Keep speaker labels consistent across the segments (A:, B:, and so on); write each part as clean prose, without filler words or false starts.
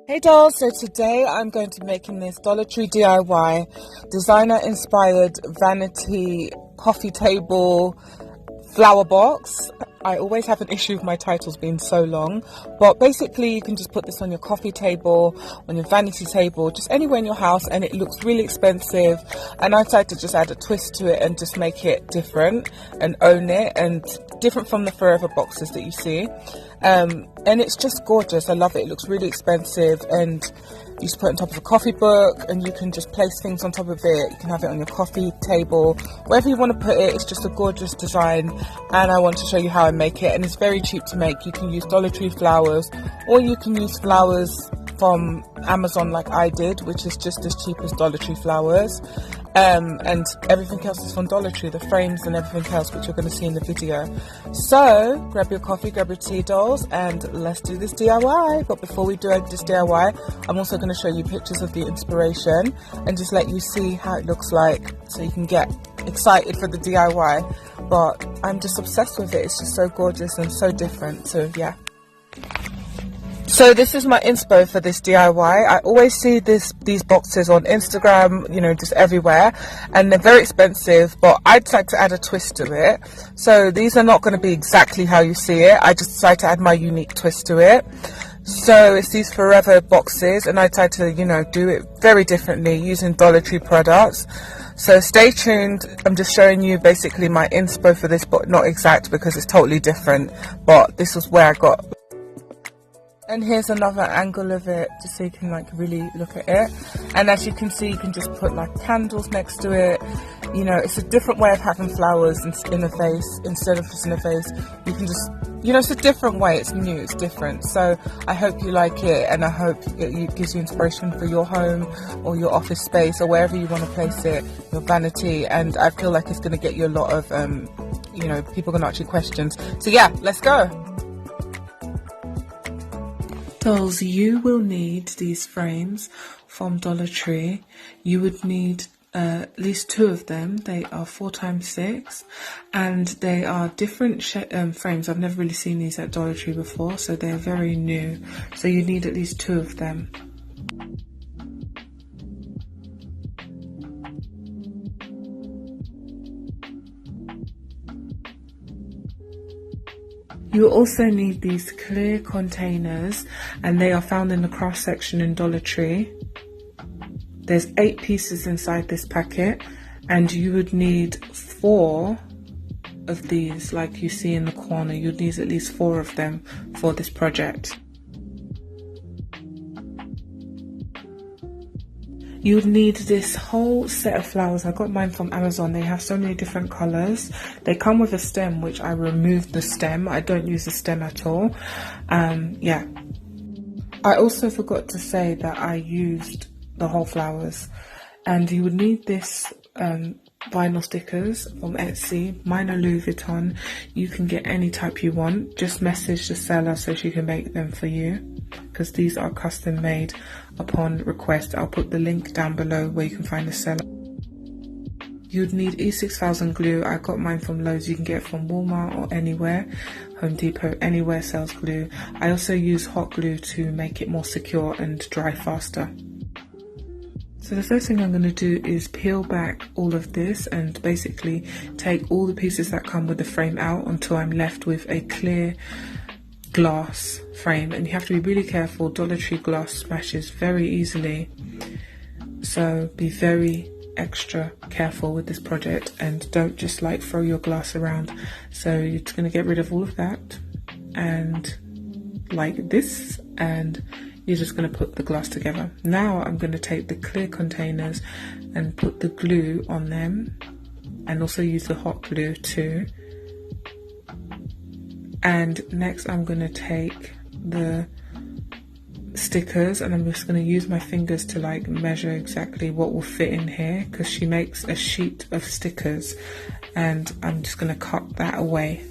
A: Hey dolls, so today I'm going to be making this Dollar Tree DIY designer inspired vanity coffee table flower box. I always have an issue with my titles being so long, but basically you can just put this on your coffee table, on your vanity table, just anywhere in your house, and it looks really expensive. And I decided to just add a twist to it and just make it different and own it, and different from the Forever boxes that you see. And it's just gorgeous. I love it. It looks really expensive, and you just put it on top of a coffee book, and you can just place things on top of it. You can have it on your coffee table, wherever you want to put it. It's just a gorgeous design, and I want to show you how I make it. And it's very cheap to make. You can use Dollar Tree flowers, or you can use flowers from Amazon like I did, which is just as cheap as Dollar Tree flowers. And everything else is from Dollar Tree, the frames and everything else, which you're going to see in the video. So grab your coffee, grab your tea, dolls, and let's do this DIY. But before we do this DIY, I'm also going to show you pictures of the inspiration and just let you see how it looks like, so you can get excited for the DIY. But I'm just obsessed with it. It's just so gorgeous and so different. So yeah. So this is my inspo for this DIY. I always see these boxes on Instagram, you know, just everywhere, and they're very expensive, but I decided to add a twist to it. So these are not going to be exactly how you see it. I just decided to add my unique twist to it. So it's these Forever boxes, and I decided to, you know, do it very differently using Dollar Tree products. So stay tuned. I'm just showing you basically my inspo for this, but not exact because it's totally different. But this was where I got. And here's another angle of it, just so you can like really look at it. And as you can see, you can just put like candles next to it. You know, it's a different way of having flowers in a vase instead of just in a vase. You can just, you know, it's a different way. It's new, it's different. So I hope you like it, and I hope it gives you inspiration for your home or your office space or wherever you want to place it, your vanity. And I feel like it's going to get you a lot of, you know, people going to ask you questions. So yeah, let's go. Dolls, you will need these frames from Dollar Tree. You would need at least 2 of them. They are 4x6, and they are different frames. I've never really seen these at Dollar Tree before, so they're very new. So you need at least 2 of them. You also need these clear containers, and they are found in the craft section in Dollar Tree. There's 8 pieces inside this packet, and you would need 4 of these like you see in the corner. You'd need at least 4 of them for this project. You would need this whole set of flowers. I got mine from Amazon. They have so many different colors. They come with a stem, which I removed the stem. I don't use the stem at all. Yeah. I also forgot to say that I used the whole flowers. And you would need this vinyl stickers from Etsy. Mine are Louis Vuitton. You can get any type you want. Just message the seller so she can make them for you, because these are custom made upon request. I'll put the link down below where you can find the seller. You'd need E6000 glue. I got mine from Lowe's. You can get it from Walmart or anywhere. Home Depot, anywhere sells glue. I also use hot glue to make it more secure and dry faster. So the first thing I'm going to do is peel back all of this and basically take all the pieces that come with the frame out until I'm left with a clear glass frame. And you have to be really careful. Dollar Tree glass smashes very easily, so be very extra careful with this project and don't just like throw your glass around. So you're just going to get rid of all of that and like this, and you're just going to put the glass together. Now I'm going to take the clear containers and put the glue on them, and also use the hot glue too. And next I'm going to take the stickers, and I'm just going to use my fingers to like measure exactly what will fit in here, because she makes a sheet of stickers, and I'm just going to cut that away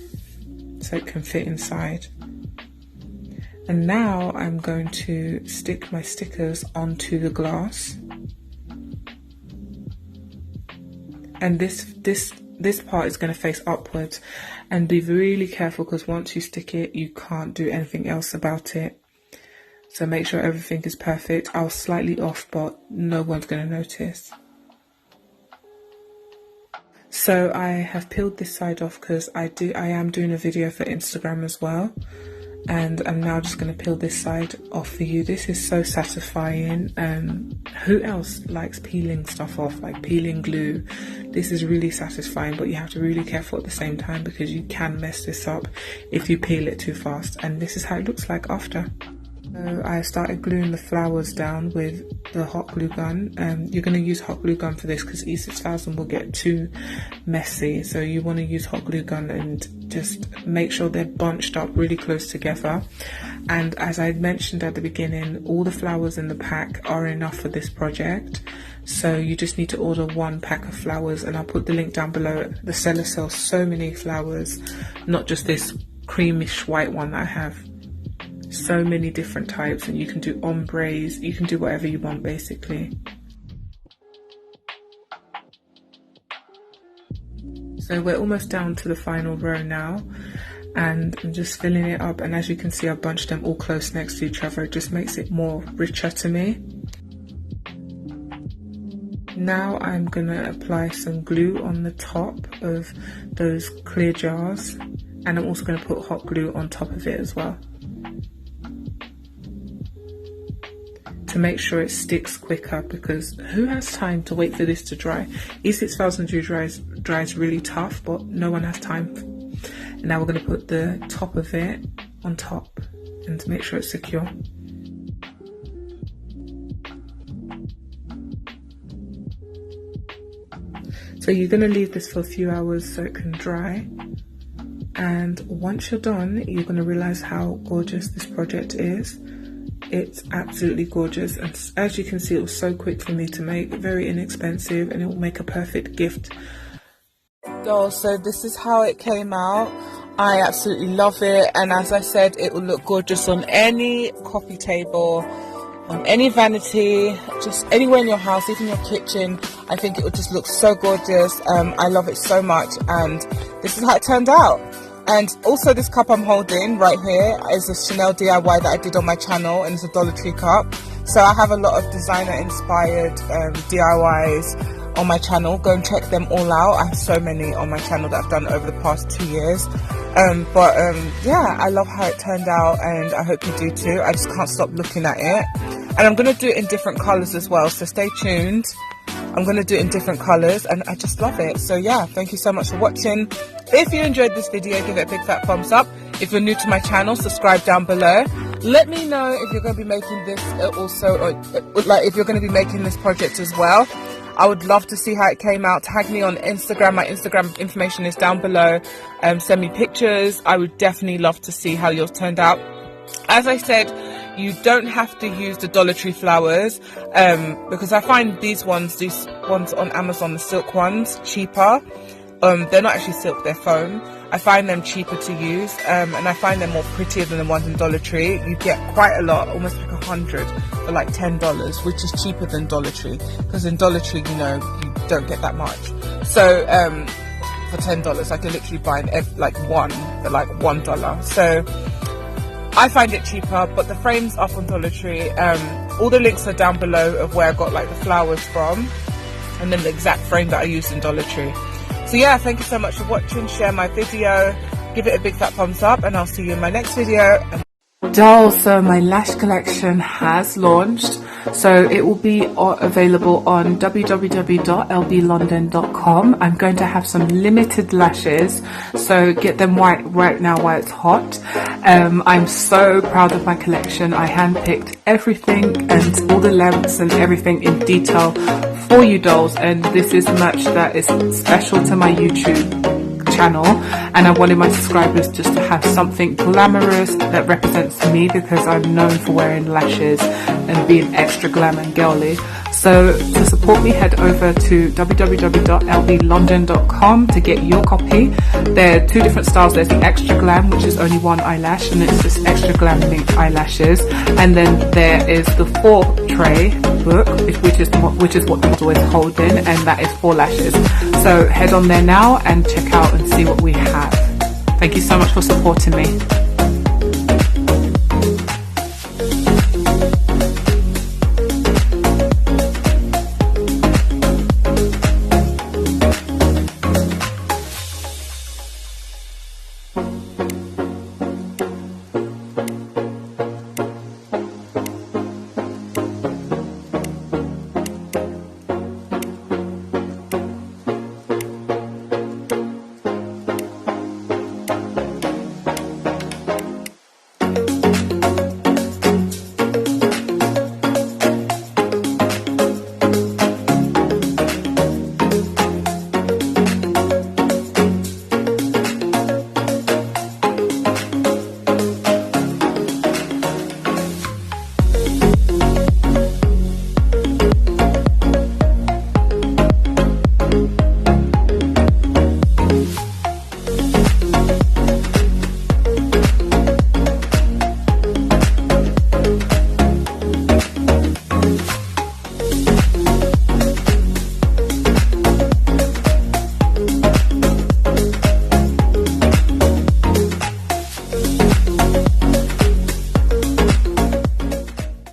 A: so it can fit inside. And now I'm going to stick my stickers onto the glass, and this part is going to face upwards, and be really careful because once you stick it you can't do anything else about it. So make sure everything is perfect. I was slightly off, but no one's going to notice. So I have peeled this side off because I am doing a video for Instagram as well. And I'm now just going to peel this side off for you. This is so satisfying. Who else likes peeling stuff off, like peeling glue? This is really satisfying, but you have to be really careful at the same time because you can mess this up if you peel it too fast. And this is how it looks like after. So I started gluing the flowers down with the hot glue gun. You're going to use hot glue gun for this because E6000 will get too messy. So you want to use hot glue gun and just make sure they're bunched up really close together. And as I mentioned at the beginning, all the flowers in the pack are enough for this project. So you just need to order 1 pack of flowers, and I'll put the link down below. The seller sells so many flowers, not just this creamish white one that I have. So many different types, and you can do ombres, you can do whatever you want basically. So we're almost down to the final row now, and I'm just filling it up, and as you can see I've bunched them all close next to each other. It just makes it more richer to me. Now I'm gonna apply some glue on the top of those clear jars, and I'm also gonna put hot glue on top of it as well, to make sure it sticks quicker, because who has time to wait for this to dry? E6000 dries really tough, but no one has time. And now we're going to put the top of it on top and to make sure it's secure. So you're going to leave this for a few hours so it can dry. And once you're done, you're going to realize how gorgeous this project is. It's absolutely gorgeous, and as you can see, it was so quick for me to make, very inexpensive, and it will make a perfect gift. So this is how it came out. I absolutely love it, and as I said, it will look gorgeous on any coffee table, on any vanity, just anywhere in your house, even your kitchen. I think it will just look so gorgeous. I love it so much, and this is how it turned out. And also this cup I'm holding right here is a Chanel DIY that I did on my channel, and it's a Dollar Tree cup. So I have a lot of designer inspired DIYs on my channel. Go and check them all out. I have so many on my channel that I've done over the past 2 years. Yeah, I love how it turned out, and I hope you do too. I just can't stop looking at it. And I'm going to do it in different colours as well, so stay tuned. I'm going to do it in different colours, and I just love it. So yeah, thank you so much for watching. If you enjoyed this video, give it a big fat thumbs up. If you're new to my channel, subscribe down below. Let me know if you're going to be making this if you're going to be making this project as well. I would love to see how it came out. Tag me on Instagram. My Instagram information is down below. Send me pictures. I would definitely love to see how yours turned out. As I said, you don't have to use the Dollar Tree flowers, because I find these ones on Amazon, the silk ones, cheaper. They're not actually silk, they're foam. I find them cheaper to use, and I find them more prettier than the ones in Dollar Tree. You get quite a lot, almost like 100 for like $10, which is cheaper than Dollar Tree, because in Dollar Tree, you know, you don't get that much. So for $10, I can literally buy one for like $1. So I find it cheaper, but the frames up on Dollar Tree. All the links are down below of where I got like the flowers from, and then the exact frame that I used in Dollar Tree. So yeah, thank you so much for watching. Share my video, give it a big fat thumbs up, and I'll see you in my next video. So my lash collection has launched, so it will be available on www.lblondon.com. I'm going to have some limited lashes, so get them right now while it's hot. I'm so proud of my collection. I handpicked everything and all the lengths and everything in detail for you dolls, and this is merch that is special to my YouTube channel, and I wanted my subscribers just to have something glamorous that represents me, because I'm known for wearing lashes and being extra glam and girly. So to support me, head over to www.lblondon.com to get your copy. There are 2 different styles. There's the extra glam, which is only 1 eyelash, and it's just extra glam linked eyelashes. And then there is the 4 tray book, which is what the model is holding, and that is 4 lashes. So head on there now and check out and see what we have. Thank you so much for supporting me.